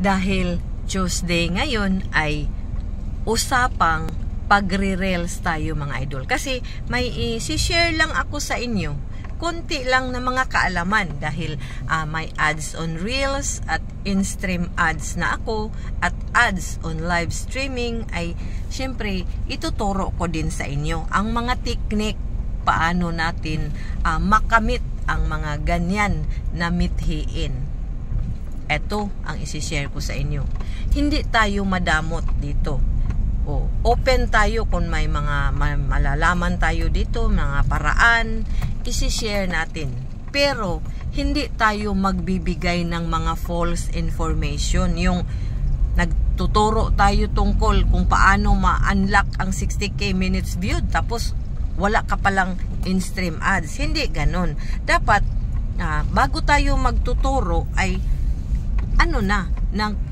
Dahil Tuesday ngayon ay usapang pagre-reels tayo mga idol. Kasi may i-share lang ako sa inyo. Kunti lang na mga kaalaman dahil may ads on reels at in-stream ads na ako at ads on live streaming ay syempre ituturo ko din sa inyo ang mga technique paano natin makamit ang mga ganyan na mithiin. Ito ang isi-share ko sa inyo. Hindi tayo madamot dito. Open tayo kung may mga malalaman tayo dito, mga paraan, isi-share natin. Pero hindi tayo magbibigay ng mga false information. Yung nagtuturo tayo tungkol kung paano ma-unlock ang 60k minutes viewed tapos wala ka palang in-stream ads. Hindi ganon. Dapat bago tayo magtuturo ay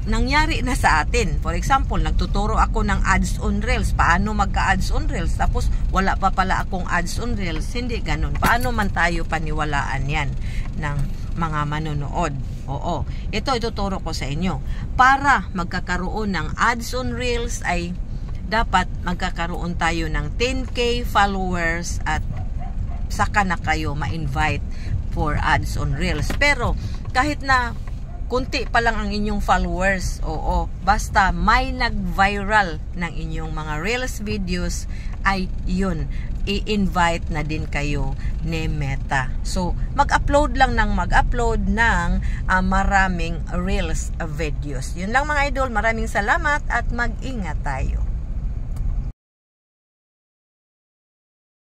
nangyari na sa atin. For example, nagtuturo ako ng ads on reels. Paano magka-ads on reels? Tapos wala pa pala akong ads on reels. Hindi ganon. Paano man tayo paniwalaan yan ng mga manonood? Oo. Ito ituturo ko sa inyo. Para magkakaroon ng ads on reels ay dapat magkakaroon tayo ng 10k followers at saka na kayo ma-invite for ads on reels. Pero kahit na kunti pa lang ang inyong followers, basta may nag-viral ng inyong mga reels videos, ay yun, i-invite na din kayo ni Meta. So, mag-upload lang ng maraming reels videos. Yun lang mga idol, maraming salamat at mag-ingat tayo.